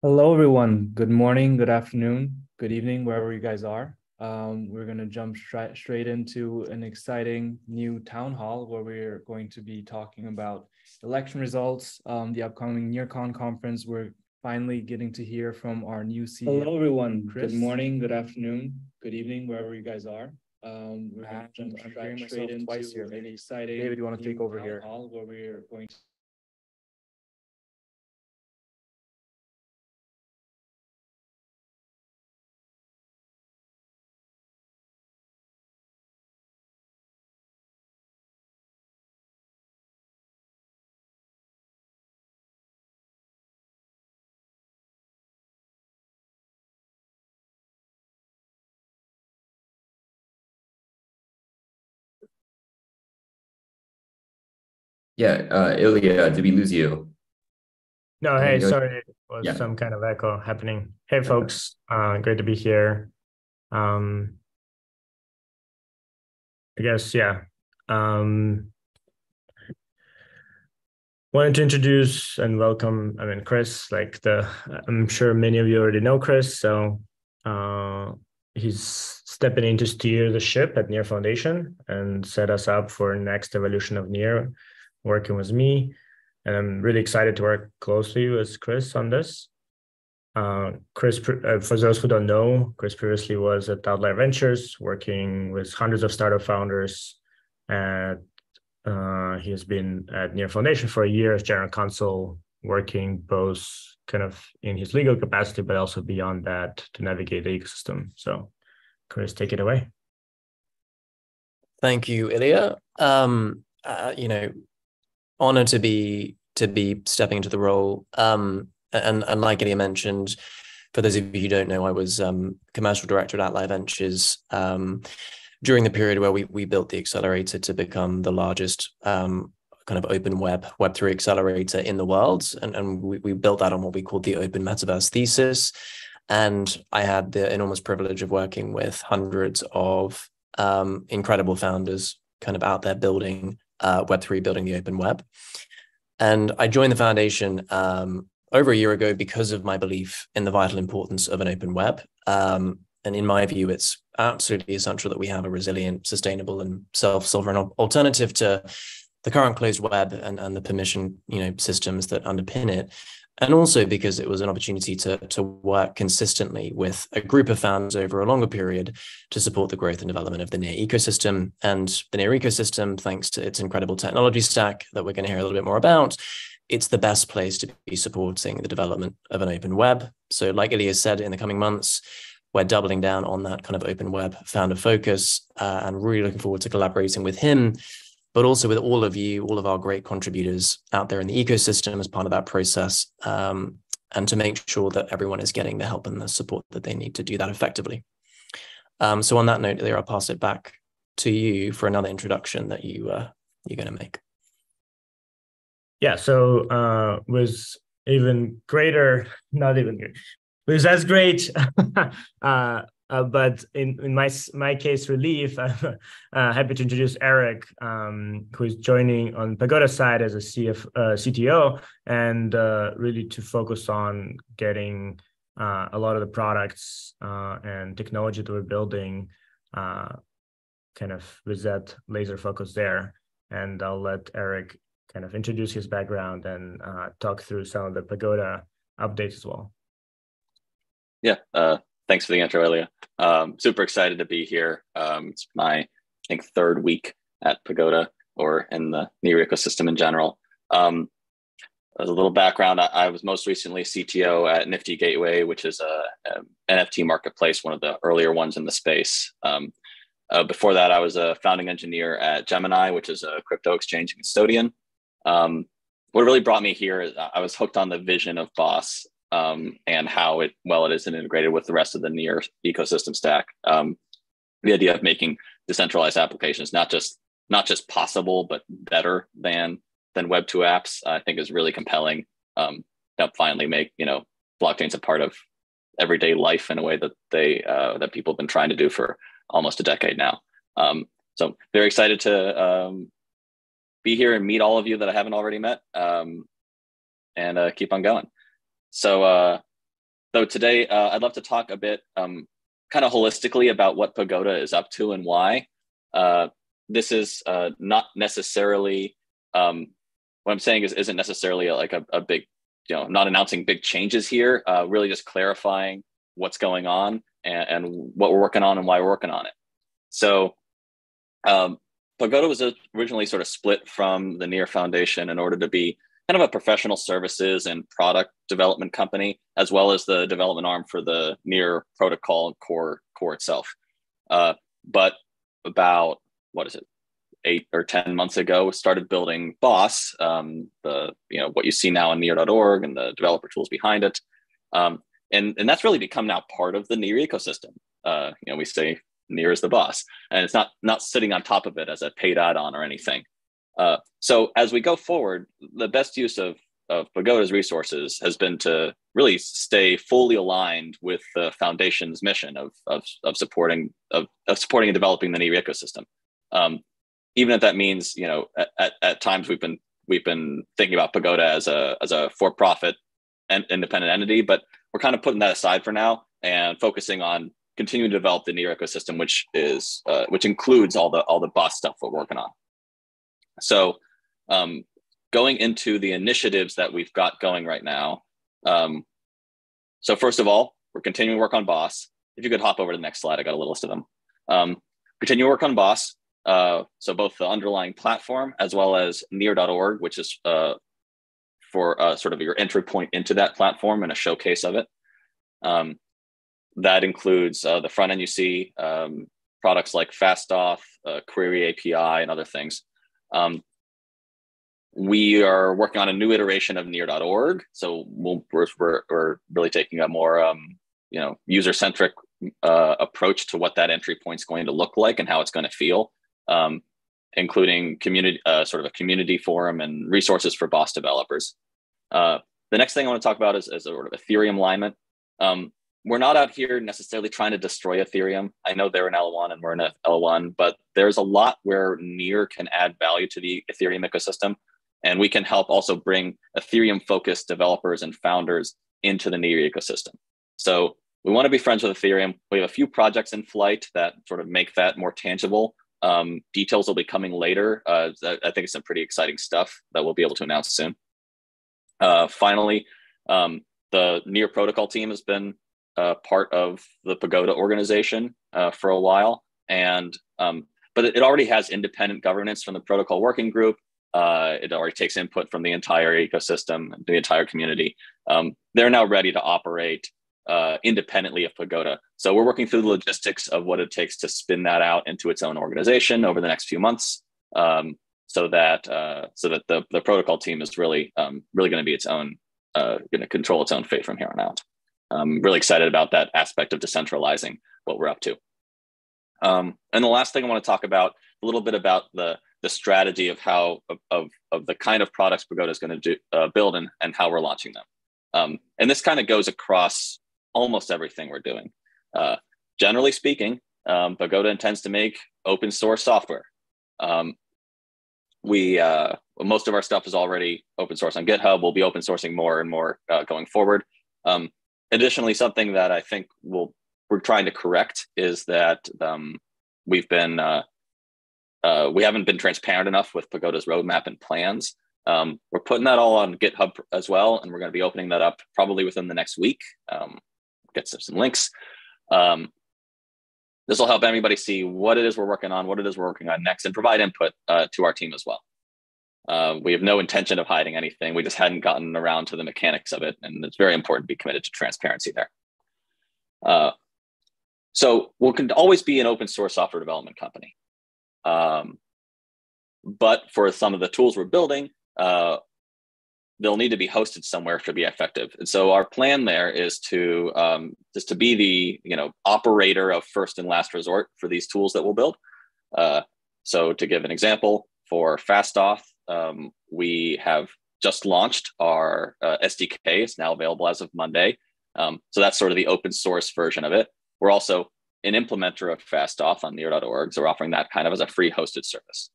Hello, everyone. Good morning, good afternoon, good evening, wherever you guys are. We're going to jump straight into an exciting new town hall where we're going to be talking about election results, the upcoming NEARCON conference. We're finally getting to hear from our new CEO. Hello, everyone. Chris. Good morning, good afternoon, good evening, wherever you guys are. We're going to jump straight into an exciting David, you want to take over here? Hall where we're going to Yeah, Ilya, did we lose you? No, hey, sorry, it was some kind of echo happening. Hey, folks, great to be here. I guess, wanted to introduce and welcome, Chris, I'm sure many of you already know Chris, so he's stepping in to steer the ship at NEAR Foundation and set us up for next evolution of NEAR, working with me. And I'm really excited to work closely with Chris on this. Chris, for those who don't know, Chris previously was at Outlier Ventures, working with hundreds of startup founders. And he has been at NEAR Foundation for a year as general counsel, working both kind of in his legal capacity, but also beyond that to navigate the ecosystem. So, Chris, take it away. Thank you, Ilya. Honored to be stepping into the role. And like Ilya mentioned, for those of you who don't know, I was commercial director at Outlier Ventures during the period where we built the accelerator to become the largest kind of open Web3 accelerator in the world. And we built that on what we called the open metaverse thesis. And I had the enormous privilege of working with hundreds of incredible founders kind of out there building Web3, building the open web. And I joined the foundation over a year ago because of my belief in the vital importance of an open web. And in my view, it's absolutely essential that we have a resilient, sustainable, and self-sovereign alternative to the current closed web and the permission systems that underpin it. And also because it was an opportunity to work consistently with a group of founders over a longer period to support the growth and development of the NEAR ecosystem. And the NEAR ecosystem, thanks to its incredible technology stack that we're going to hear a little bit more about, it's the best place to be supporting the development of an open web. So like Ilya said, in the coming months, we're doubling down on that kind of open web founder focus, and really looking forward to collaborating with him, but also with all of you, all of our great contributors out there in the ecosystem as part of that process, and to make sure that everyone is getting the help and the support that they need to do that effectively. So on that note, Ilya, I'll pass it back to you for another introduction that you're going to make. Yeah, so was even greater, not even great. It was as great, but in my case, relief, I'm happy to introduce Eric, who is joining on Pagoda side as a CTO, and really to focus on getting a lot of the products and technology that we're building kind of with that laser focus there. And I'll let Eric kind of introduce his background and talk through some of the Pagoda updates as well. Yeah, thanks for the intro, Ilya. Super excited to be here. It's my, I think, third week at Pagoda, or in the NEAR ecosystem in general. As a little background, I was most recently CTO at Nifty Gateway, which is a NFT marketplace, one of the earlier ones in the space. Before that, I was a founding engineer at Gemini, which is a crypto exchange and custodian. What really brought me here is I was hooked on the vision of Boss, and how it is integrated with the rest of the NEAR ecosystem stack. The idea of making decentralized applications not just possible, but better than Web2 apps, I think is really compelling. That finally make blockchains a part of everyday life in a way that that people have been trying to do for almost a decade now. So very excited to be here and meet all of you that I haven't already met, and keep on going. So today I'd love to talk a bit kind of holistically about what Pagoda is up to and why. This is not necessarily, what I'm saying isn't necessarily like a big, not announcing big changes here, really just clarifying what's going on and what we're working on and why we're working on it. So Pagoda was originally sort of split from the NEAR Foundation in order to be kind of a professional services and product development company, as well as the development arm for the NEAR protocol core itself. But about, 8 or 10 months ago, started building Boss, what you see now in near.org and the developer tools behind it. And that's really become now part of the NEAR ecosystem. We say NEAR is the boss, and it's not sitting on top of it as a paid add-on or anything. So as we go forward, the best use of Pagoda's resources has been to really stay fully aligned with the foundation's mission of supporting and developing the NEAR ecosystem. Even if that means, at times we've been thinking about Pagoda as a for-profit and independent entity, but we're kind of putting that aside for now and focusing on continuing to develop the NEAR ecosystem, which includes all the boss stuff we're working on. So going into the initiatives that we've got going right now. So first of all, we're continuing to work on Boss. If you could hop over to the next slide, I got a little list of them. Continue to work on Boss. So both the underlying platform as well as near.org, which is for sort of your entry point into that platform and a showcase of it. That includes the front end you see, products like FastAuth, Query API, and other things. We are working on a new iteration of near.org. So we're really taking a more user-centric approach to what that entry point is going to look like and how it's going to feel, including sort of a community forum and resources for Boss developers. The next thing I want to talk about is sort of Ethereum alignment. We're not out here necessarily trying to destroy Ethereum. I know they're in L1 and we're in L1, but there's a lot where NEAR can add value to the Ethereum ecosystem. And we can help also bring Ethereum-focused developers and founders into the NEAR ecosystem. So we want to be friends with Ethereum. We have a few projects in flight that sort of make that more tangible. Details will be coming later. I think it's some pretty exciting stuff that we'll be able to announce soon. Finally, The NEAR protocol team has been part of the Pagoda organization for a while, and but it already has independent governance from the protocol working group. It already takes input from the entire ecosystem, the entire community. They're now ready to operate independently of Pagoda. So we're working through the logistics of what it takes to spin that out into its own organization over the next few months, so that the protocol team is really going to be its own, going to control its own fate from here on out. I'm really excited about that aspect of decentralizing what we're up to. And the last thing I want to talk about a little bit about the strategy of how of the kind of products Pagoda is going to build and how we're launching them. And this kind of goes across almost everything we're doing. Generally speaking, Pagoda intends to make open source software. Most of our stuff is already open source on GitHub. We'll be open sourcing more and more going forward. Additionally, something that I think we're trying to correct is that we haven't been transparent enough with Pagoda's roadmap and plans. We're putting that all on GitHub as well, and we're going to be opening that up probably within the next week. Get some links. This will help anybody see what it is we're working on, next, and provide input to our team as well. We have no intention of hiding anything. We just hadn't gotten around to the mechanics of it, and it's very important to be committed to transparency there. So we can always be an open source software development company. But for some of the tools we're building, they'll need to be hosted somewhere to be effective. And so our plan there is to be the operator of first and last resort for these tools that we'll build. So to give an example, for FastAuth, we have just launched our SDK. It's now available as of Monday. So that's sort of the open source version of it. We're also an implementer of FastAuth on near.org. So we're offering that kind of as a free hosted service.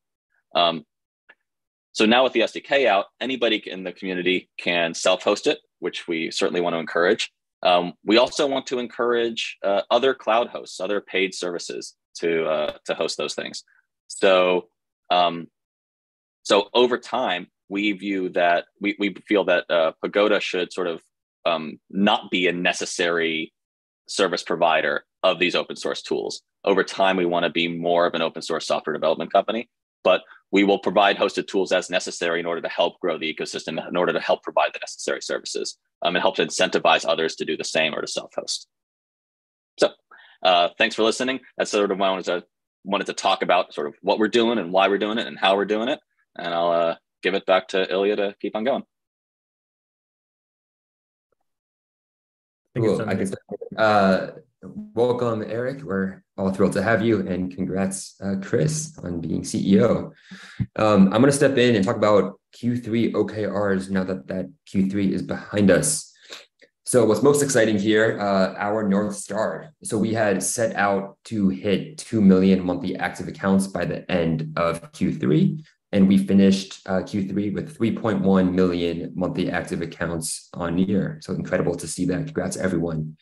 So now with the SDK out, anybody in the community can self-host it, which we certainly want to encourage. We also want to encourage other cloud hosts, other paid services to host those things. So over time, we view that we feel that Pagoda should sort of not be a necessary service provider of these open source tools. Over time, we want to be more of an open source software development company, but we will provide hosted tools as necessary in order to help grow the ecosystem, in order to help provide the necessary services, and help to incentivize others to do the same or to self-host. So thanks for listening. That's sort of what I wanted to talk about, sort of what we're doing and why we're doing it and how we're doing it. And I'll give it back to Ilya to keep on going. Cool. I can start. Welcome, Eric. We're all thrilled to have you, and congrats, Chris, on being CEO. I'm going to step in and talk about Q3 OKRs now that Q3 is behind us. So what's most exciting here, our North Star. So we had set out to hit 2 million monthly active accounts by the end of Q3, and we finished Q3 with 3.1 million monthly active accounts on Near. So incredible to see that. Congrats, everyone.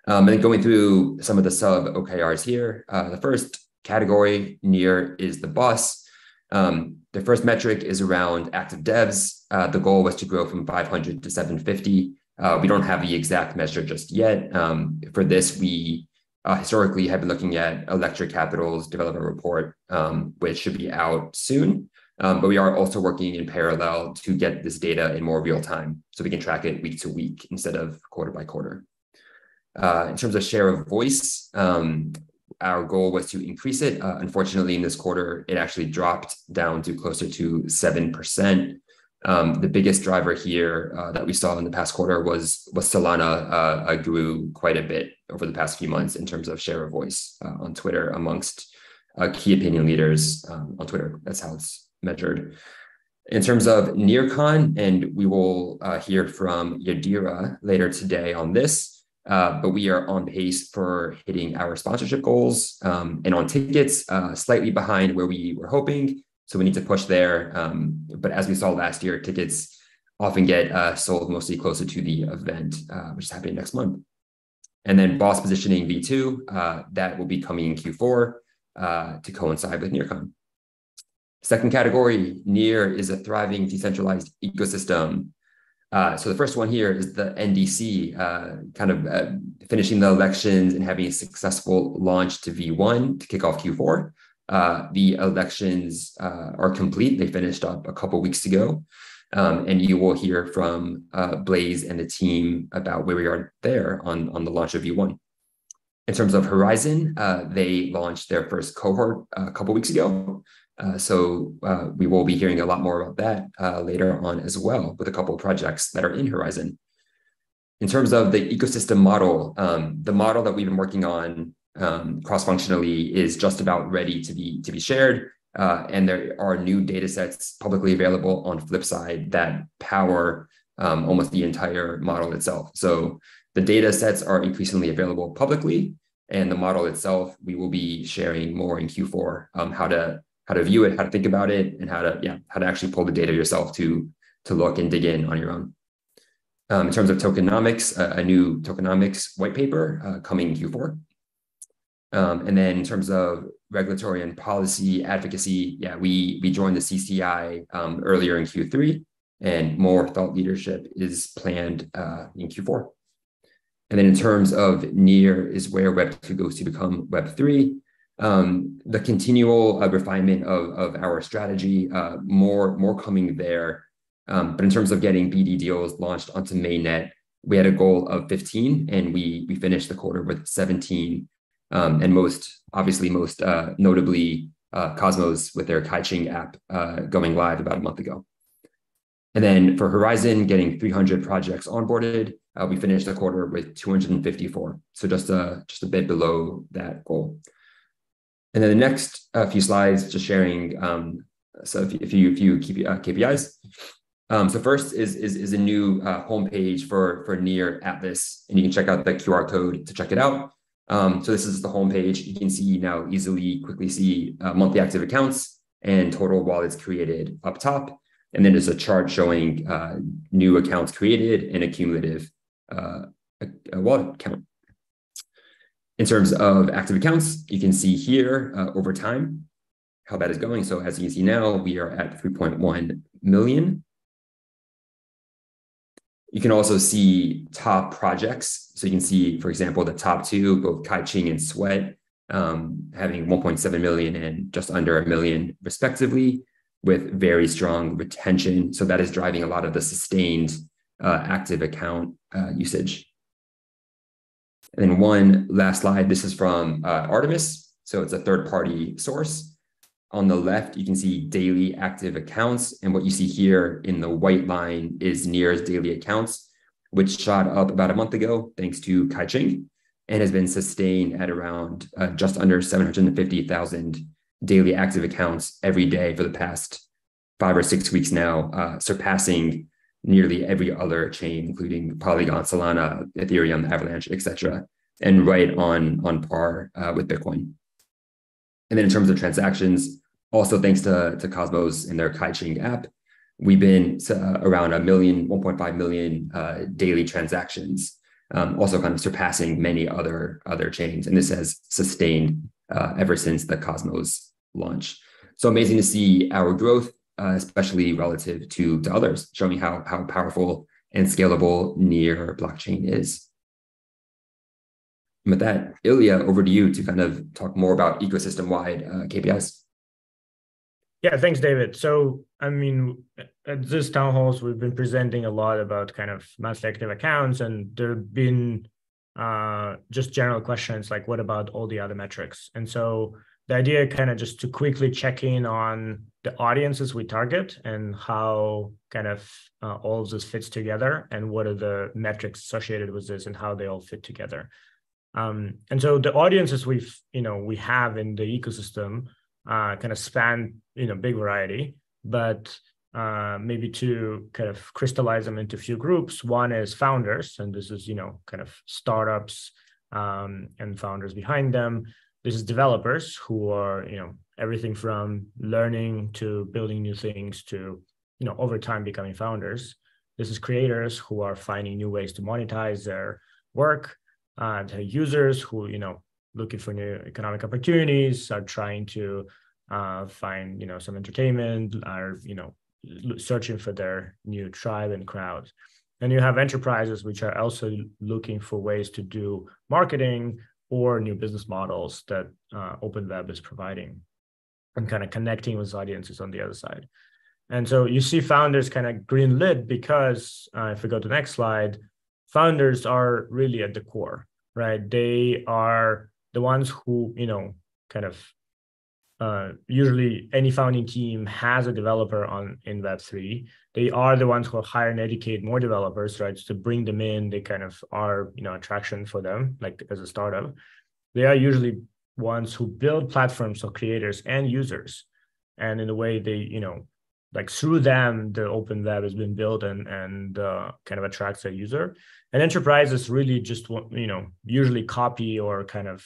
And then going through some of the sub OKRs here, the first category, Near is the boss. The first metric is around active devs. The goal was to grow from 500 to 750. We don't have the exact measure just yet. For this, we historically have been looking at Electric Capital's developer report, which should be out soon. But we are also working in parallel to get this data in more real time, so we can track it week to week instead of quarter by quarter. In terms of share of voice, our goal was to increase it. Unfortunately, in this quarter, it actually dropped down to closer to 7%. The biggest driver here that we saw in the past quarter was Solana grew quite a bit over the past few months in terms of share of voice on Twitter amongst key opinion leaders on Twitter. That's how it's measured. In terms of NEARCON, and we will hear from Yadira later today on this, but we are on pace for hitting our sponsorship goals, and on tickets, slightly behind where we were hoping. So we need to push there. But as we saw last year, tickets often get sold mostly closer to the event, which is happening next month. And then boss positioning V2, that will be coming in Q4 to coincide with NEARCON. Second category, Near is a thriving decentralized ecosystem. So the first one here is the NDC, finishing the elections and having a successful launch to V1 to kick off Q4. The elections are complete. They finished up a couple weeks ago. And you will hear from Blaze and the team about where we are there on the launch of V1. In terms of Horizon, they launched their first cohort a couple weeks ago. So we will be hearing a lot more about that later on as well, with a couple of projects that are in Horizon. In terms of the ecosystem model, the model that we've been working on cross-functionally is just about ready to be shared. And there are new data sets publicly available on Flipside that power almost the entire model itself. So the data sets are increasingly available publicly, and the model itself, we will be sharing more in Q4, how to view it, how to think about it, and how to actually pull the data yourself to look and dig in on your own. In terms of tokenomics, a new tokenomics white paper coming in Q4. And then in terms of regulatory and policy advocacy, we joined the CCI earlier in Q3, and more thought leadership is planned in Q4. And then in terms of NEAR is where Web 2 goes to become Web 3. The continual refinement of our strategy, more coming there. But in terms of getting BD deals launched onto mainnet, we had a goal of 15, and we finished the quarter with 17. And most notably, Cosmos with their Kaiching app going live about a month ago. And then for Horizon, getting 300 projects onboarded, we finished the quarter with 254. So just a bit below that goal. And then the next few slides, just sharing so a few KPIs. So first is a new homepage for NEAR Atlas, and you can check out the QR code to check it out. So this is the homepage. You can see now quickly see monthly active accounts and total wallets created up top. And then there's a chart showing new accounts created and a cumulative wallet count. In terms of active accounts, you can see here over time how that is going. So as you can see now, we are at 3.1 million. You can also see top projects. So you can see, for example, the top two, both Kaiching and Sweat, having 1.7 million and just under 1 million respectively, with very strong retention. So that is driving a lot of the sustained active account usage. And then one last slide. This is from Artemis. So it's a third-party source. On the left, you can see daily active accounts. And what you see here in the white line is NEAR's daily accounts, which shot up about a month ago, thanks to Kaiching, and has been sustained at around just under 750,000 daily active accounts every day for the past 5 or 6 weeks now, surpassing nearly every other chain, including Polygon, Solana, Ethereum, Avalanche, etc., and right on par with Bitcoin. And then in terms of transactions, also thanks to Cosmos and their Kaiching app, we've been around 1.5 million daily transactions, also kind of surpassing many other chains. And this has sustained ever since the Cosmos launch. So amazing to see our growth, especially relative to others, showing how powerful and scalable NEAR blockchain is. And with that, Ilya, over to you to kind of talk more about ecosystem-wide KPIs. Yeah, thanks, David. So, I mean, at this town halls, we've been presenting a lot about kind of monthly active accounts, and there have been just general questions like, what about all the other metrics? And so the idea kind of just to quickly check in on the audiences we target and how kind of all of this fits together, and what are the metrics associated with this and how they all fit together. And so the audiences we have in the ecosystem kind of span, big variety, but maybe to kind of crystallize them into a few groups. One is founders, and this is, kind of startups and founders behind them. This is developers who are, everything from learning to building new things to, over time becoming founders. This is creators who are finding new ways to monetize their work. The users who, looking for new economic opportunities, are trying to find, some entertainment, are, searching for their new tribe and crowd. And you have enterprises which are also looking for ways to do marketing or new business models that Open Web is providing, and kind of connecting with audiences on the other side. And so you see founders kind of green lit because if we go to the next slide, founders are really at the core, right? They are the ones who, kind of usually any founding team has a developer in Web3. They are the ones who hire and educate more developers, right? To bring them in, they kind of are, attraction for them, like as a startup. They are usually ones who build platforms for creators and users. And in a way they, like through them, the Open Web has been built and kind of attracts a user. And enterprises really just, usually copy or kind of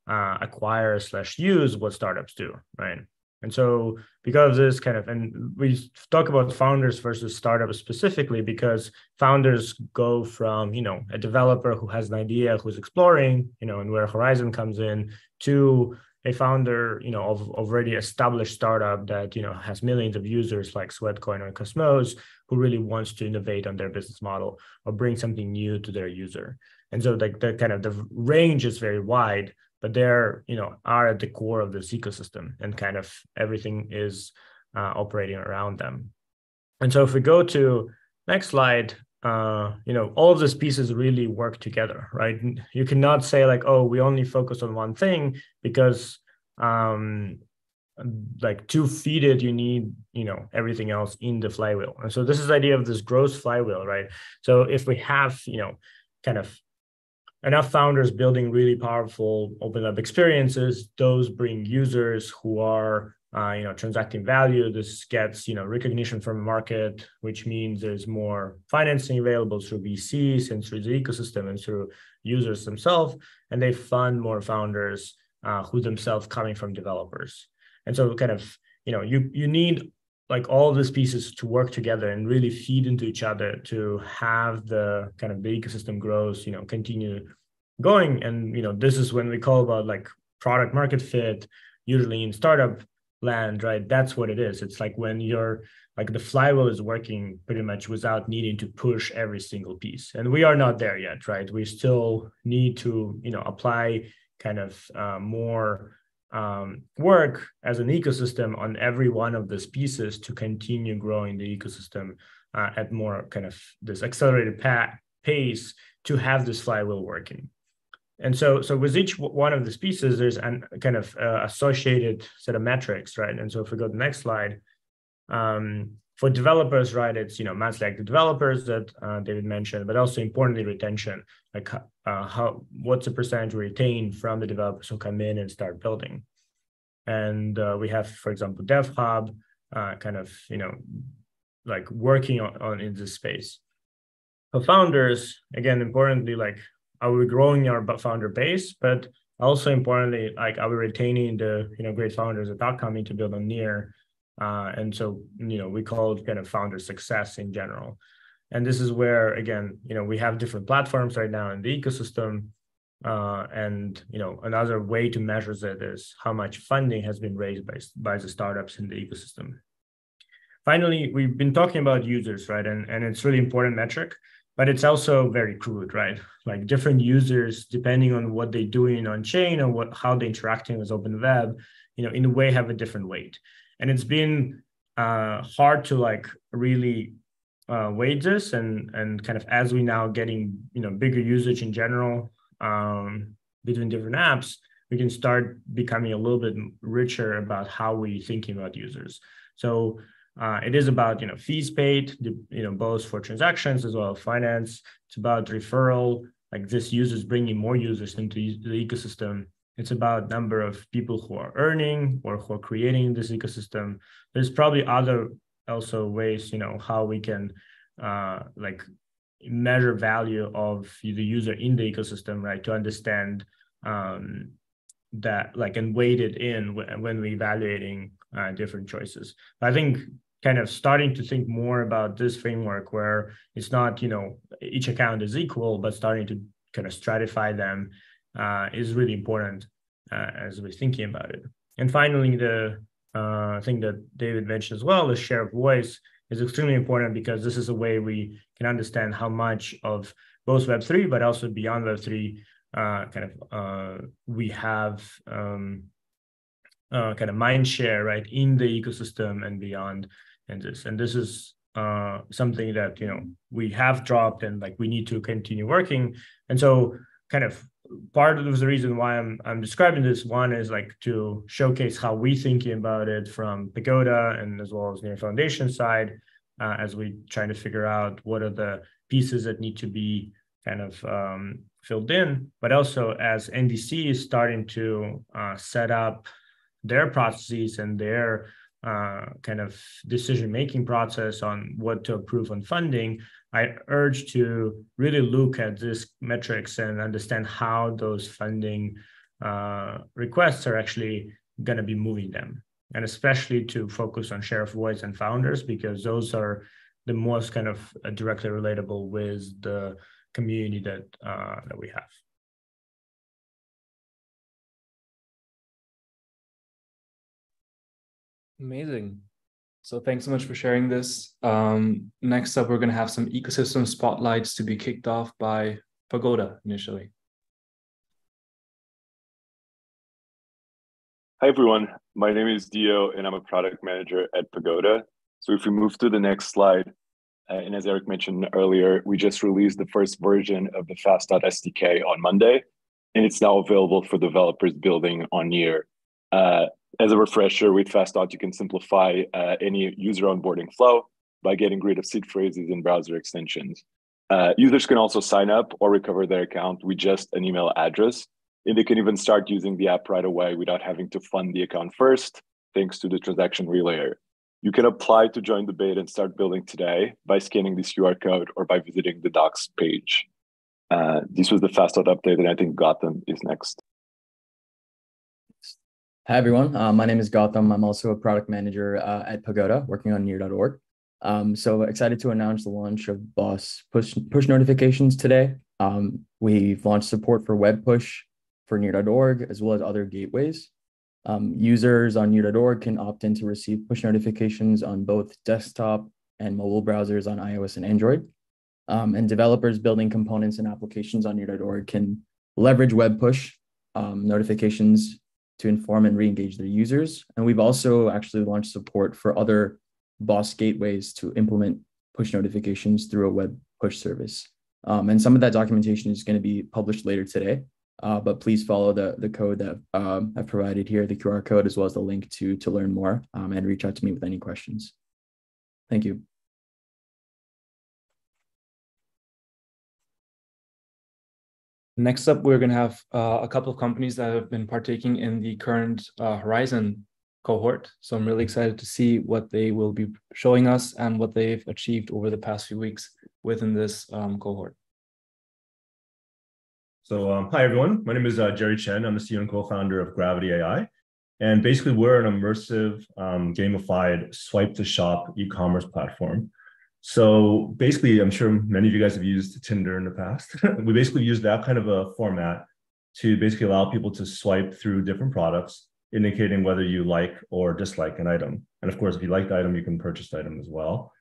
acquire / use what startups do, right? And so because of this kind of, and we talk about founders versus startups specifically because founders go from, a developer who has an idea, who's exploring, and where Horizon comes in, to a founder, of already established startup that, has millions of users like Sweatcoin or Cosmos, who really wants to innovate on their business model or bring something new to their user. And so like the kind of the range is very wide, but they're, are at the core of this ecosystem, and kind of everything is operating around them. And so if we go to next slide, all of these pieces really work together, right? You cannot say like, oh, we only focus on one thing, because like to feed it, you need, everything else in the flywheel. And so this is the idea of this growth flywheel, right? So if we have, kind of enough founders building really powerful Open Web experiences, those bring users who are transacting value. This gets, recognition from the market, which means there's more financing available through VCs and through the ecosystem and through users themselves. And they fund more founders who themselves coming from developers. And so kind of, you need like all of these pieces to work together and really feed into each other to have the kind of the ecosystem grows, continue going. And, this is when we call about like product market fit, usually in startup land, right? That's what it is. It's like when you're like the flywheel is working pretty much without needing to push every single piece. And we are not there yet, right? We still need to, apply kind of more work as an ecosystem on every one of these pieces to continue growing the ecosystem at more kind of this accelerated pace to have this flywheel working. And so with each one of these pieces, there's an kind of associated set of metrics, right? And so if we go to the next slide, for developers, right, it's, monthly active developers that David mentioned, but also importantly, retention, like what's the percentage we retain from the developers who come in and start building. And we have, for example, DevHub kind of, like working on in this space. For founders, again, importantly, like, are we growing our founder base? But also importantly, like, are we retaining the, great founders that are coming to build on Near? And so, we call it kind of founder success in general. And this is where, again, we have different platforms right now in the ecosystem. And, another way to measure that is how much funding has been raised by the startups in the ecosystem. Finally, we've been talking about users, right? And it's really important metric, but it's also very crude, right? Like different users, depending on what they're doing on chain or how they're interacting with Open Web, in a way have a different weight. And it's been hard to like really weight this, and kind of as we now getting bigger usage in general between different apps, we can start becoming a little bit richer about how we're thinking about users. So it is about fees paid, both for transactions as well as finance. It's about referral, like this users bringing more users into the ecosystem. It's about number of people who are earning or who are creating this ecosystem. There's probably other also ways, how we can like measure value of the user in the ecosystem, right? To understand that, like, and weight it in when we're evaluating different choices. I think kind of starting to think more about this framework where it's not, each account is equal, but starting to kind of stratify them is really important as we're thinking about it. And finally, the thing that David mentioned as well is share of voice. is extremely important because this is a way we can understand how much of both Web3, but also beyond Web3, we have kind of mind share, right, in the ecosystem and beyond. And this is something that, you know, we have dropped and like we need to continue working. And so kind of part of the reason why I'm describing this one is like to showcase how we thinking about it from Pagoda and as well as Near Foundation side, as we trying to figure out what are the pieces that need to be kind of filled in, but also as NDC is starting to set up their processes and their kind of decision-making process on what to approve on funding, I urge to really look at these metrics and understand how those funding requests are actually going to be moving them. And especially to focus on share of voice and founders, because those are the most kind of directly relatable with the community that we have. Amazing. So thanks so much for sharing this. Next up, we're going to have some ecosystem spotlights to be kicked off by Pagoda initially. Hi, everyone. My name is Dio, and I'm a product manager at Pagoda. So if we move to the next slide, and as Eric mentioned earlier, we just released the first version of the Fast.SDK SDK on Monday, and it's now available for developers building on Near. As a refresher, with Fast.SDK, you can simplify any user onboarding flow by getting rid of seed phrases and browser extensions. Users can also sign up or recover their account with just an email address, and they can even start using the app right away without having to fund the account first, thanks to the transaction relayer. You can apply to join the beta and start building today by scanning this QR code or by visiting the docs page. This was the Fast.SDK update, and I think Gotham is next. Hi, everyone. My name is Gotham. I'm also a product manager at Pagoda, working on near.org. So excited to announce the launch of Boss push notifications today. We've launched support for web push for near.org, as well as other gateways. Users on near.org can opt in to receive push notifications on both desktop and mobile browsers on iOS and Android. And developers building components and applications on near.org can leverage web push notifications to inform and re-engage their users. And we've also actually launched support for other Boss gateways to implement push notifications through a web push service. And some of that documentation is going to be published later today. But please follow the code that I've provided here, the QR code, as well as the link to learn more, and reach out to me with any questions. Thank you. Next up, we're going to have a couple of companies that have been partaking in the current Horizon cohort. So I'm really excited to see what they will be showing us and what they've achieved over the past few weeks within this cohort. So hi, everyone. My name is Jerry Chen. I'm the CEO and co-founder of Gravvity AI. And basically, we're an immersive, gamified swipe-to-shop e-commerce platform. So basically, I'm sure many of you guys have used Tinder in the past. We basically use that kind of a format to basically allow people to swipe through different products, indicating whether you like or dislike an item. And of course, if you like the item, you can purchase the item as well.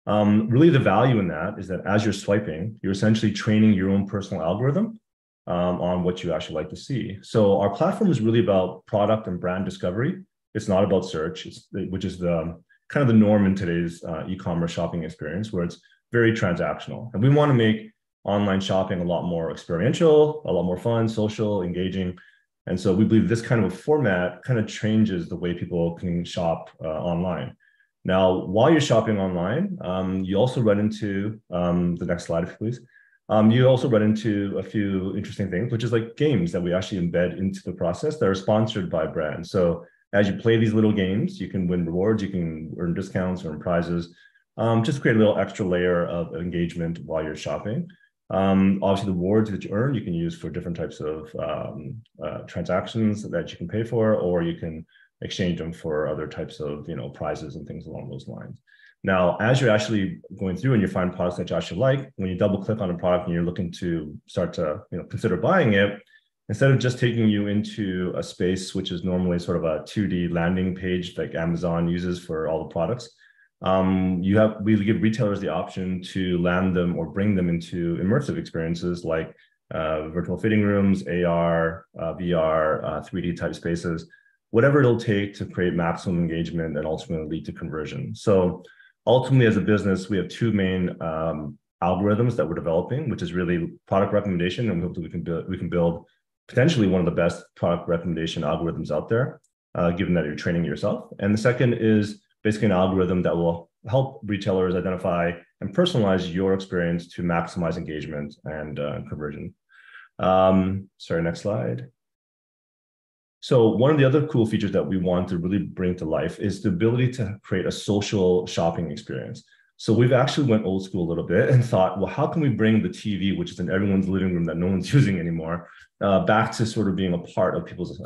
Really, the value in that is that as you're swiping, you're essentially training your own personal algorithm on what you actually like to see. So our platform is really about product and brand discovery. It's not about search, which is the kind of the norm in today's e-commerce shopping experience, where it's very transactional. And we want to make online shopping a lot more experiential, a lot more fun, social, engaging. And so we believe this kind of a format kind of changes the way people can shop online. Now, while you're shopping online, you also run into, the next slide, please. You also run into a few interesting things, which is like games that we actually embed into the process that are sponsored by brands. So as you play these little games, you can win rewards, you can earn discounts, earn prizes, just create a little extra layer of engagement while you're shopping. Obviously, the rewards that you earn, you can use for different types of transactions that you can pay for, or you can exchange them for other types of prizes and things along those lines. Now, as you're actually going through and you find products that you actually like, when you double click on a product and you're looking to start to consider buying it, instead of just taking you into a space which is normally sort of a 2D landing page like Amazon uses for all the products, we give retailers the option to land them or bring them into immersive experiences like virtual fitting rooms, AR, VR, 3D type spaces, whatever it'll take to create maximum engagement and ultimately lead to conversion. So ultimately, as a business, we have two main algorithms that we're developing, which is really product recommendation, and we hope that we can build potentially one of the best product recommendation algorithms out there, given that you're training yourself. And the second is basically an algorithm that will help retailers identify and personalize your experience to maximize engagement and conversion. Sorry, next slide. So one of the other cool features that we want to really bring to life is the ability to create a social shopping experience. So we've actually went old school a little bit and thought, well, how can we bring the TV, which is in everyone's living room that no one's using anymore, back to sort of being a part of people's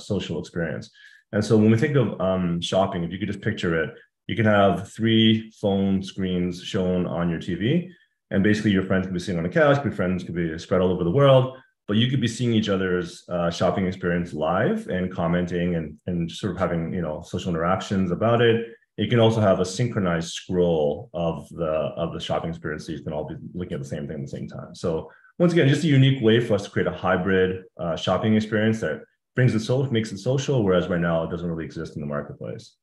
social experience. And so when we think of shopping, if you could just picture it, you can have 3 phone screens shown on your TV, and basically your friends could be sitting on a couch, your friends could be spread all over the world, but you could be seeing each other's shopping experience live and commenting and sort of having, you know, social interactions about it. You can also have a synchronized scroll of the shopping experience, so you can all be looking at the same thing at the same time. So once again, just a unique way for us to create a hybrid shopping experience that brings it social, makes it social, whereas right now it doesn't really exist in the marketplace.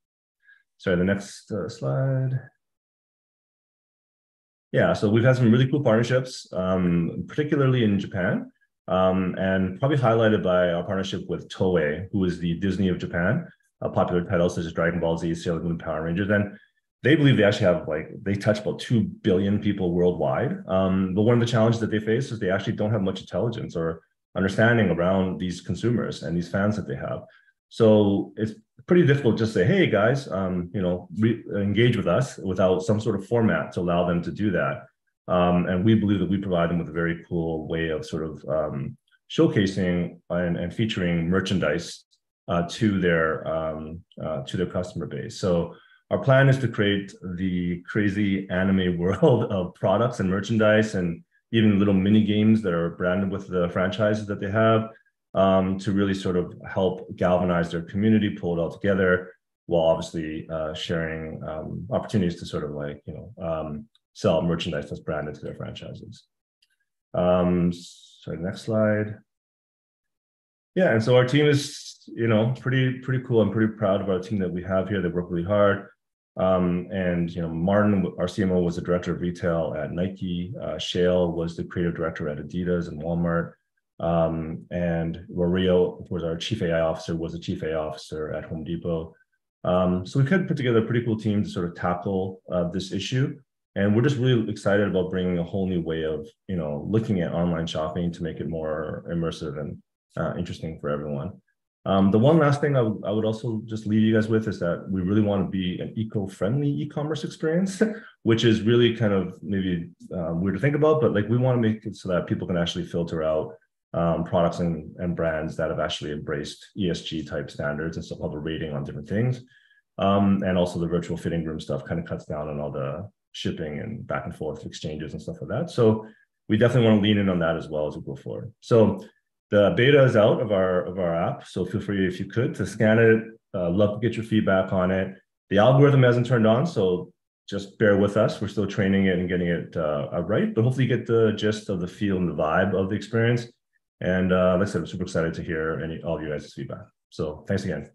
Sorry, the next slide. Yeah, so we've had some really cool partnerships, particularly in Japan, and probably highlighted by our partnership with Toei, who is the Disney of Japan, popular titles such as Dragon Ball Z, Sailor Moon, Power Rangers. And they believe they actually have, like, they touch about 2 billion people worldwide. But one of the challenges that they face is they actually don't have much intelligence or understanding around these consumers and these fans that they have. So it's pretty difficult to just say, hey guys, you know, engage with us without some sort of format to allow them to do that. And we believe that we provide them with a very cool way of sort of showcasing and featuring merchandise to their customer base. So our plan is to create the crazy anime world of products and merchandise and even little mini games that are branded with the franchises that they have, to really sort of help galvanize their community, pull it all together, while obviously sharing opportunities to sort of, like, you know, sell merchandise that's branded to their franchises. Sorry, next slide. Yeah, and so our team is, you know, pretty cool. I'm pretty proud of our team that we have here. They work really hard. And, you know, Martin, our CMO, was the director of retail at Nike. Shale was the creative director at Adidas and Walmart. And Rorio was our chief AI officer, was the chief AI officer at Home Depot. So we could put together a pretty cool team to sort of tackle this issue. And we're just really excited about bringing a whole new way of, you know, looking at online shopping to make it more immersive and interesting for everyone. The one last thing I would also just leave you guys with is that we really want to be an eco-friendly e-commerce experience, which is really kind of maybe weird to think about, but like we want to make it so that people can actually filter out products and brands that have actually embraced ESG type standards and stuff, have a rating on different things. And also the virtual fitting room stuff kind of cuts down on all the shipping and back and forth exchanges and stuff like that. So we definitely want to lean in on that as well as we go forward. So the beta is out of our app, so feel free, if you could, to scan it. Love to get your feedback on it. The algorithm hasn't turned on, so just bear with us. We're still training it and getting it right, but hopefully you get the gist of the feel and the vibe of the experience. And like I said, I'm super excited to hear all of you guys' feedback. So thanks again.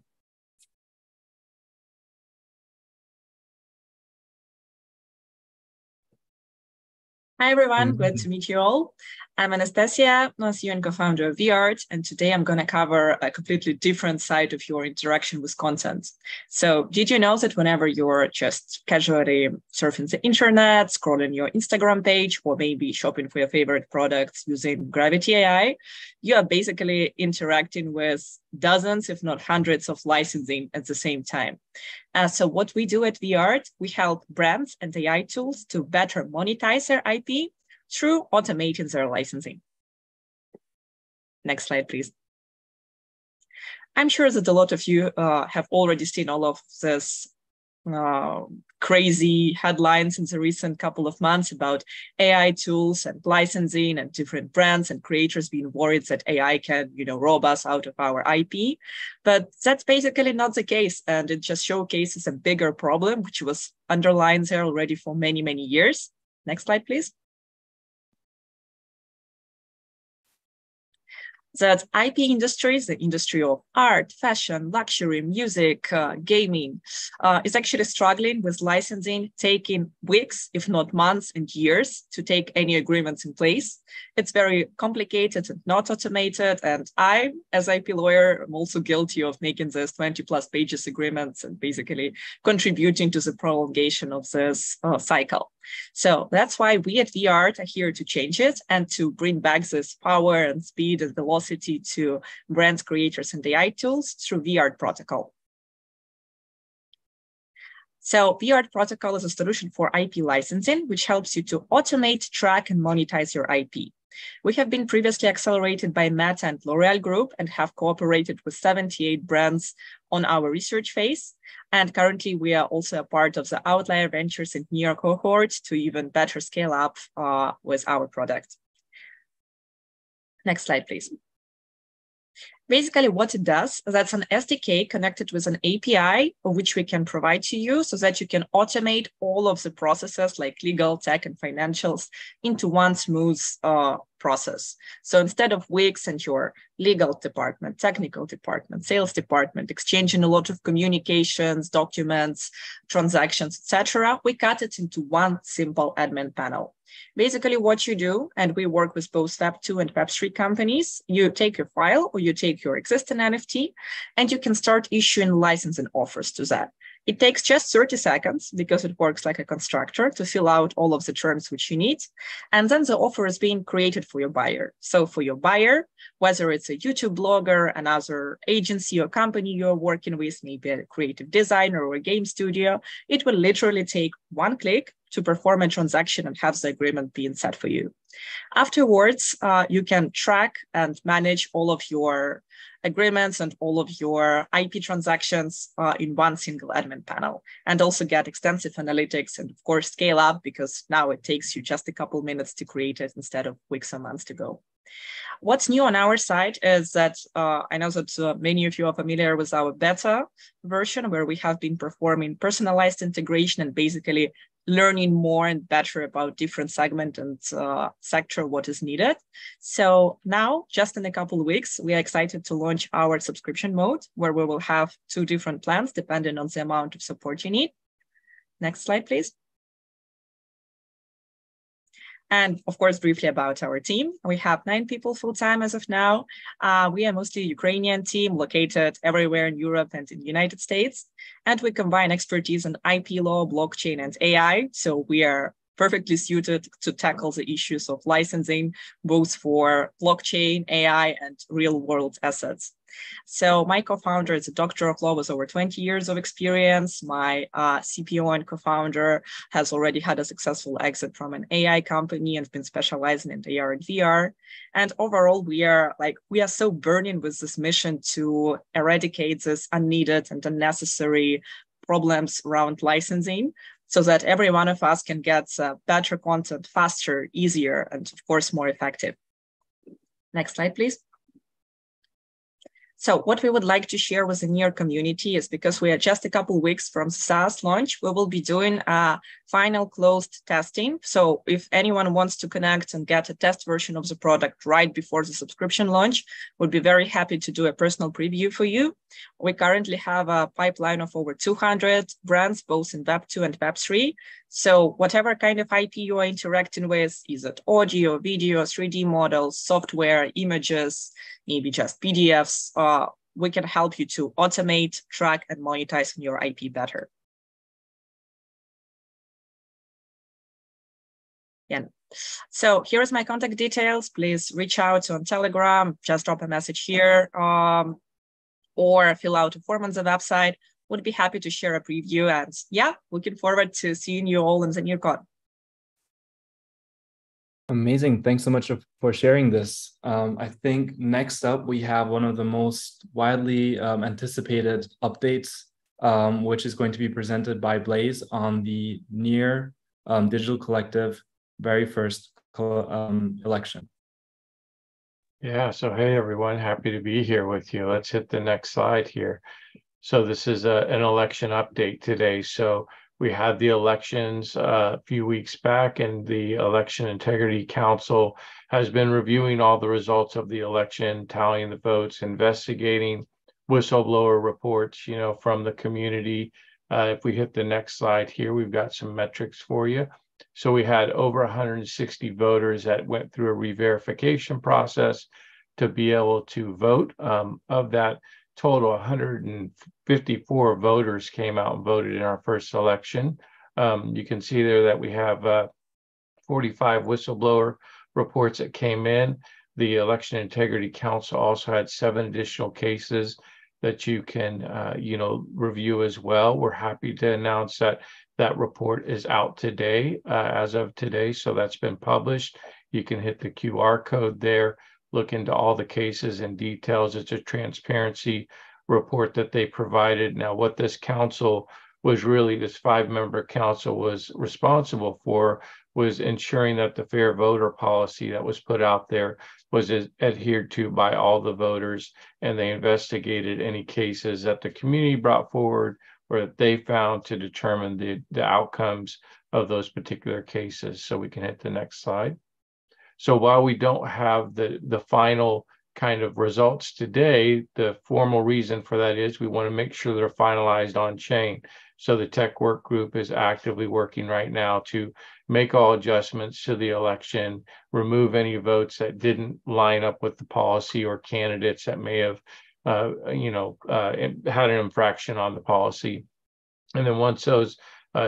Hi, everyone. Glad to meet you all. I'm Anastasia, CEO and co-founder of VArt, and today I'm going to cover a completely different side of your interaction with content. So did you know that whenever you're just casually surfing the internet, scrolling your Instagram page, or maybe shopping for your favorite products using Gravvity AI, you are basically interacting with dozens, if not hundreds, of licensing at the same time. So what we do at VArt, we help brands and AI tools to better monetize their IP through automating their licensing. Next slide, please. I'm sure that a lot of you have already seen all of this crazy headlines in the recent couple of months about AI tools and licensing and different brands and creators being worried that AI can, rob us out of our IP. But that's basically not the case. And it just showcases a bigger problem, which was underlined there already for many, many years. Next slide, please. That IP industries, the industry of art, fashion, luxury, music, gaming, is actually struggling with licensing, taking weeks, if not months and years to take any agreements in place. It's very complicated and not automated. And I, as IP lawyer, am also guilty of making this 20 plus pages agreements and basically contributing to the prolongation of this cycle. So that's why we at VArt are here to change it and to bring back this power and speed and velocity to brands, creators, and AI tools through VArt protocol. So VArt protocol is a solution for IP licensing, which helps you to automate, track, and monetize your IP. We have been previously accelerated by Meta and L'Oreal Group and have cooperated with 78 brands on our research phase. And currently, we are also a part of the Outlier Ventures and NEAR cohort to even better scale up with our product. Next slide, please. Basically, what it does, that's an SDK connected with an API, which we can provide to you so that you can automate all of the processes like legal, tech, and financials into one smooth process. So instead of weeks and your legal department, technical department, sales department, exchanging a lot of communications, documents, transactions, etc., we cut it into one simple admin panel. Basically what you do, and we work with both Web2 and Web3 companies, you take your file or you take your existing NFT and you can start issuing licensing offers to that. It takes just 30 seconds because it works like a constructor to fill out all of the terms which you need. And then the offer is being created for your buyer. So for your buyer, whether it's a YouTube blogger, another agency or company you're working with, maybe a creative designer or a game studio, it will literally take one click to perform a transaction and have the agreement being set for you. Afterwards, you can track and manage all of your agreements and all of your IP transactions in one single admin panel, and also get extensive analytics and of course scale up, because now it takes you just a couple minutes to create it instead of weeks or months to go. What's new on our side is that I know that many of you are familiar with our beta version, where we have been performing personalized integration and basically learning more and better about different segment and sector, what is needed. So now, just in a couple of weeks, we are excited to launch our subscription mode, where we will have 2 different plans depending on the amount of support you need. Next slide, please. And of course, briefly about our team. We have 9 people full-time as of now. We are mostly a Ukrainian team located everywhere in Europe and in the United States. And we combine expertise in IP law, blockchain, and AI. So we are perfectly suited to tackle the issues of licensing, both for blockchain, AI, and real-world assets. So my co-founder is a doctor of law with over 20 years of experience. My CPO and co-founder has already had a successful exit from an AI company and been specializing in AR and VR. And overall, we are so burning with this mission to eradicate this unneeded and unnecessary problems around licensing, so that every one of us can get better content faster, easier, and of course, more effective. Next slide, please. So what we would like to share with the NEAR community is, because we are just a couple of weeks from SaaS launch, we will be doing a final closed testing. So if anyone wants to connect and get a test version of the product right before the subscription launch, we'd be very happy to do a personal preview for you. We currently have a pipeline of over 200 brands, both in Web2 and Web3. So whatever kind of IP you are interacting with, is it audio, video, 3D models, software, images, maybe just PDFs, we can help you to automate, track, and monetize your IP better. Yeah. So here's my contact details. Please reach out on Telegram, just drop a message here, or fill out a form on the website. Would be happy to share a preview. And yeah, looking forward to seeing you all in the NEARCON. Amazing. Thanks so much for sharing this. I think next up, we have one of the most widely anticipated updates which is going to be presented by Blaze on the NEAR Digital Collective very first election. Yeah, so hey everyone, happy to be here with you. Let's hit the next slide here. So this is an election update today. So we had the elections a few weeks back, and the Election Integrity Council has been reviewing all the results of the election, tallying the votes, investigating whistleblower reports, from the community. If we hit the next slide here, we've got some metrics for you. So we had over 160 voters that went through a re-verification process to be able to vote. Of that total, 154 voters came out and voted in our first election. You can see there that we have 45 whistleblower reports that came in. The Election Integrity Council also had 7 additional cases that you can, review as well. We're happy to announce that that report is out today, as of today. So that's been published. You can hit the QR code there, look into all the cases and details. It's a transparency report that they provided. Now, what this council was really, this 5-member council was responsible for, was ensuring that the fair voter policy that was put out there was adhered to by all the voters, and they investigated any cases that the community brought forward or that they found to determine the outcomes of those particular cases. So we can hit the next slide. So while we don't have the final kind of results today, the formal reason for that is we want to make sure they're finalized on chain. So the tech work group is actively working right now to make all adjustments to the election, remove any votes that didn't line up with the policy or candidates that may have had an infraction on the policy. And then once those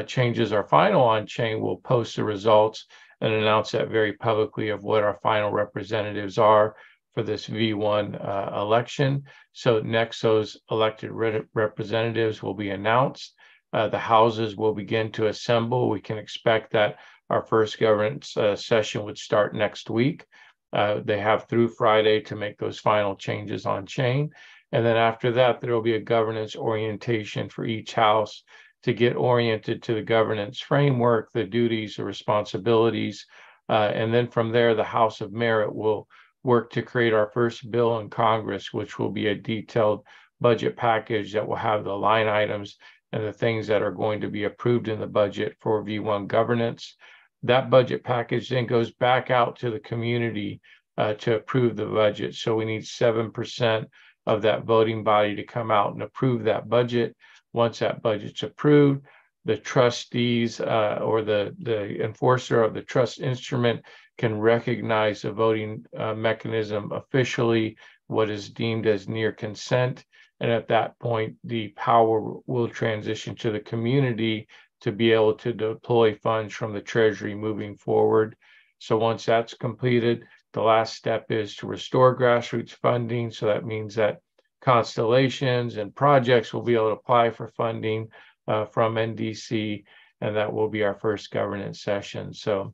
changes are final on chain, we'll post the results and announce that very publicly of what our final representatives are for this V1 election. So next, those elected representatives will be announced. The houses will begin to assemble. We can expect that our first governance session would start next week. They have through Friday to make those final changes on chain. And then after that, there will be a governance orientation for each house to get oriented to the governance framework, the duties, the responsibilities. And then from there, the House of Merit will work to create our first bill in Congress, which will be a detailed budget package that will have the line items and the things that are going to be approved in the budget for V1 governance. That budget package then goes back out to the community to approve the budget. So we need 7% of that voting body to come out and approve that budget. Once that budget's approved, the trustees or the enforcer of the trust instrument can recognize the voting mechanism officially, what is deemed as near consent. And at that point, the power will transition to the community to be able to deploy funds from the Treasury moving forward. So once that's completed, the last step is to restore grassroots funding. So that means that constellations and projects will be able to apply for funding from NDC, and that will be our first governance session. So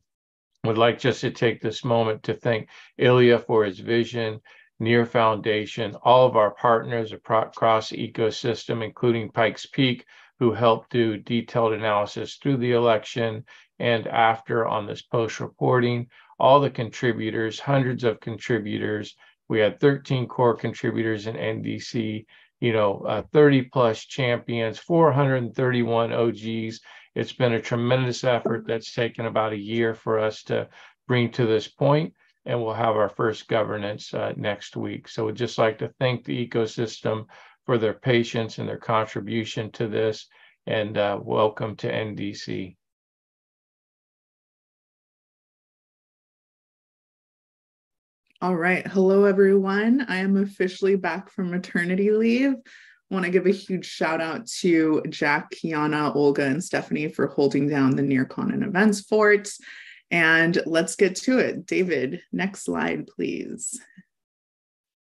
would like just to take this moment to thank Ilya for his vision, NEAR Foundation, all of our partners across the ecosystem, including Pikes Peak, who helped do detailed analysis through the election and after on this post reporting, all the contributors, hundreds of contributors. We had 13 core contributors in NDC, 30 plus champions, 431 OGs. It's been a tremendous effort that's taken about a year for us to bring to this point, and we'll have our first governance next week. So we'd just like to thank the ecosystem for their patience and their contribution to this, and welcome to NDC. All right. Hello, everyone. I am officially back from maternity leave. I want to give a huge shout out to Jack, Kiana, Olga, and Stephanie for holding down the NEARCON and events forts. And let's get to it. David, next slide, please.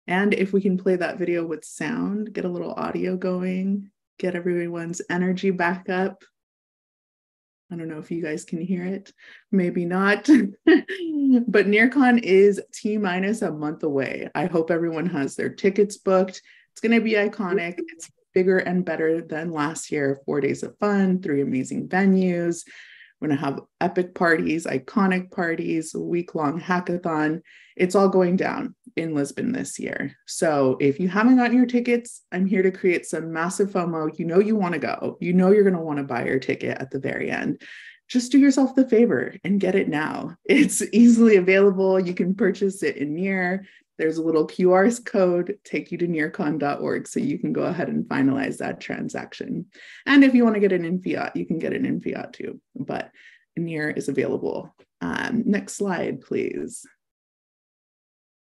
And if we can play that video with sound, get a little audio going, get everyone's energy back up. I don't know if you guys can hear it, maybe not, but NEARCON is T-minus a month away. I hope everyone has their tickets booked. It's going to be iconic. It's bigger and better than last year. 4 days of fun, 3 amazing venues. We're going to have epic parties, iconic parties, a week-long hackathon. It's all going down in Lisbon this year. So if you haven't gotten your tickets, I'm here to create some massive FOMO. You know you want to go. You know you're going to want to buy your ticket at the very end. Just do yourself the favor and get it now. It's easily available. You can purchase it in Near. There's a little QR code, take you to nearcon.org, so you can go ahead and finalize that transaction. And if you want to get it in fiat, you can get it in fiat too, but Near is available. Next slide, please.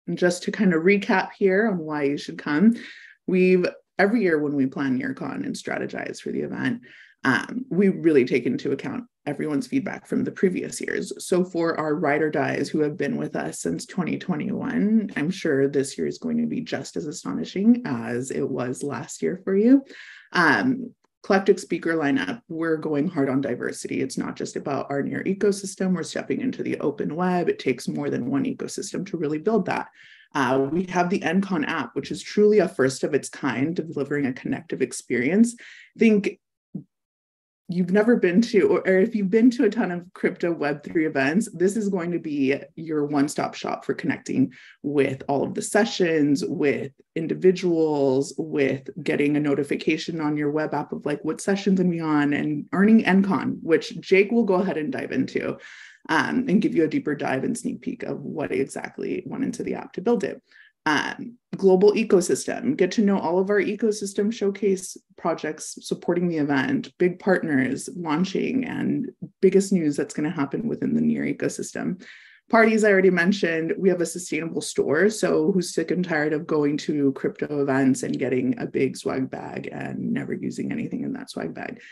And just to kind of recap here on why you should come, every year when we plan NEARCON and strategize for the event, we really take into account everyone's feedback from the previous years. So for our ride or dies who have been with us since 2021, I'm sure this year is going to be just as astonishing as it was last year for you. Eclectic speaker lineup, we're going hard on diversity. It's not just about our Near ecosystem. We're stepping into the open web. It takes more than one ecosystem to really build that. We have the NCon app, which is truly a first of its kind, delivering a connective experience. I think you've never been to, or if you've been to a ton of crypto Web3 events, this is going to be your one-stop shop for connecting with all of the sessions, with individuals, with getting a notification on your web app of like what sessions are we on, and earning NCon, which Jake will go ahead and dive into and give you a deeper dive and sneak peek of what exactly went into the app to build it. Global ecosystem, get to know all of our ecosystem showcase projects supporting the event, big partners launching, and biggest news that's going to happen within the Near ecosystem. Parties, I already mentioned. We have a sustainable store, so who's sick and tired of going to crypto events and getting a big swag bag and never using anything in that swag bag?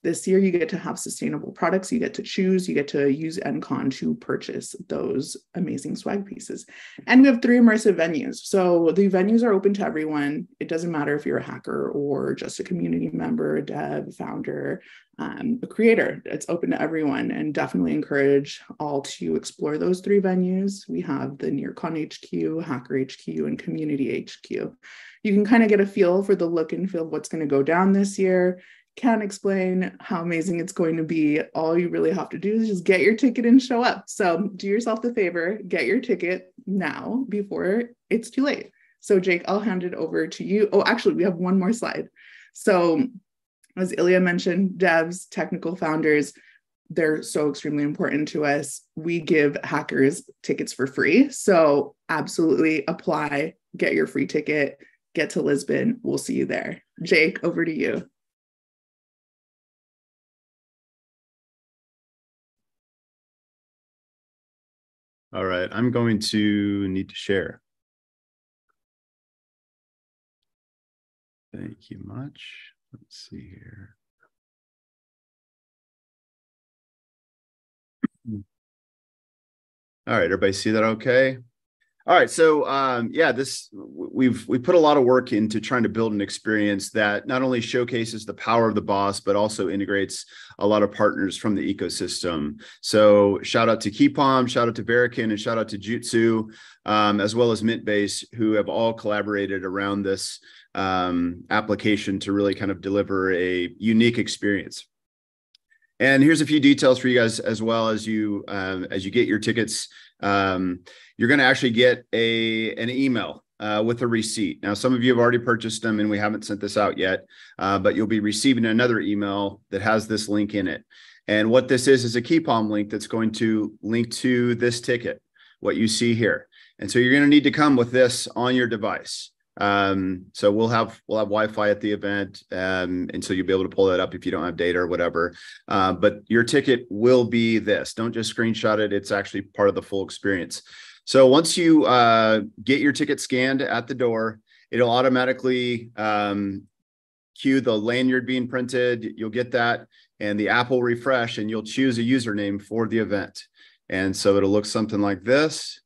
This year, you get to have sustainable products. You get to choose. You get to use NCon to purchase those amazing swag pieces. And we have 3 immersive venues. So the venues are open to everyone. It doesn't matter if you're a hacker or just a community member, a dev, founder, a creator. It's open to everyone, and definitely encourage all to explore those 3 venues. We have the NearCon HQ, Hacker HQ, and Community HQ. You can kind of get a feel for the look and feel of what's going to go down this year. Can't explain how amazing it's going to be. All you really have to do is just get your ticket and show up. So do yourself the favor, get your ticket now before it's too late. So Jake, I'll hand it over to you. Oh, actually, we have one more slide. So as Ilya mentioned, devs, technical founders, they're so extremely important to us. We give hackers tickets for free. So absolutely apply, get your free ticket, get to Lisbon. We'll see you there. Jake, over to you. All right, I'm going to need to share. Thank you much. Let's see here. All right, everybody see that okay? All right, so yeah, we put a lot of work into trying to build an experience that not only showcases the power of the boss, but also integrates a lot of partners from the ecosystem. So shout out to KeyPalm, shout out to Verican, and shout out to Jutsu, as well as Mintbase, who have all collaborated around this application to really kind of deliver a unique experience. And here's a few details for you guys as well. As you get your tickets, you're going to actually get an email with a receipt. Now, some of you have already purchased them and we haven't sent this out yet, but you'll be receiving another email that has this link in it. And what this is a KeyPalm link that's going to link to this ticket, what you see here. And so you're going to need to come with this on your device. So we'll have Wi-Fi at the event, and so you'll be able to pull that up if you don't have data or whatever. But your ticket will be this. Don't just screenshot it. It's actually part of the full experience. So once you get your ticket scanned at the door, it'll automatically cue the lanyard being printed. You'll get that, and the app will refresh, and you'll choose a username for the event. And so it'll look something like this.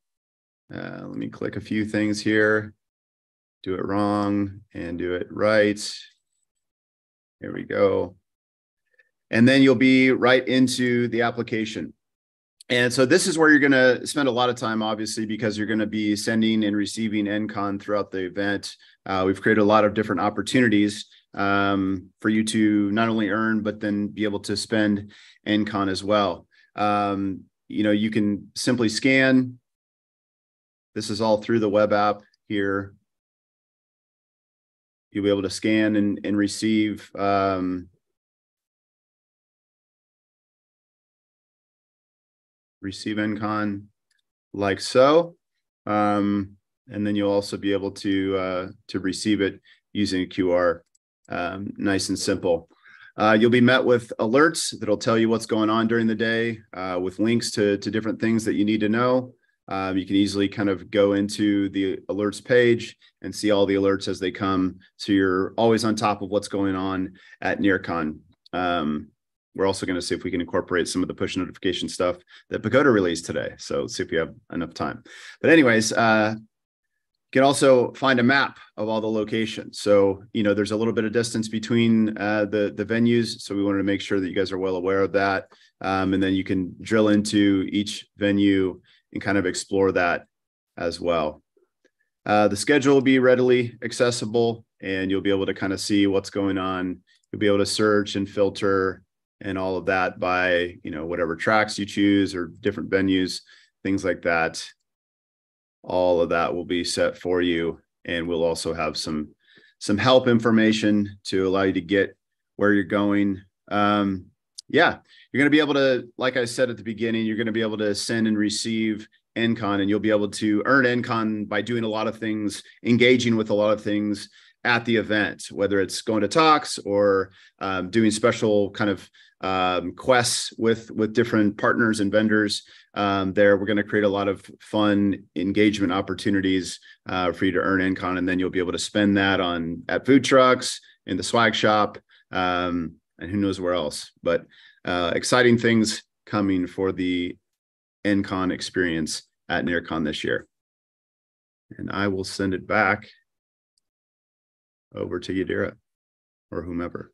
Let me click a few things here. Do it wrong and do it right. There we go. And then you'll be right into the application. And so this is where you're going to spend a lot of time, obviously, because you're going to be sending and receiving NCON throughout the event. We've created a lot of different opportunities for you to not only earn, but then be able to spend NCON as well. You can simply scan. This is all through the web app here. You'll be able to scan and receive NCON like so. And then you'll also be able to receive it using a QR, nice and simple. You'll be met with alerts that'll tell you what's going on during the day with links to different things that you need to know. You can easily kind of go into the alerts page and see all the alerts as they come. So you're always on top of what's going on at NEARCON. We're also going to see if we can incorporate some of the push notification stuff that Pagoda released today. So let's see if we have enough time. But anyways, you can also find a map of all the locations. So, there's a little bit of distance between the venues. So we wanted to make sure that you guys are well aware of that. And then you can drill into each venue and kind of explore that as well. The schedule will be readily accessible and you'll be able to kind of see what's going on. You'll be able to search and filter and all of that by, whatever tracks you choose or different venues, things like that. All of that will be set for you. And we'll also have some help information to allow you to get where you're going. You're going to be able to, like I said at the beginning, you're going to be able to send and receive NCON, and you'll be able to earn NCON by doing a lot of things, engaging with a lot of things at the event, whether it's going to talks or doing special kind of quests with different partners and vendors. We're going to create a lot of fun engagement opportunities for you to earn NCON, and then you'll be able to spend that at food trucks, in the swag shop, and who knows where else. But exciting things coming for the NCON experience at NEARCON this year. And I will send it back over to Yadira or whomever.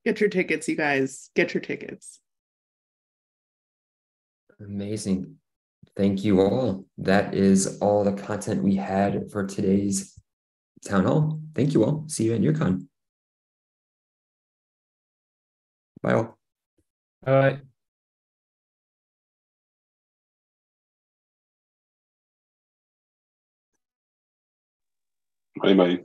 Get your tickets, you guys. Get your tickets. Amazing. Thank you all. That is all the content we had for today's town hall. Thank you all. See you at NEARCON. Bye all. All right. Bye bye.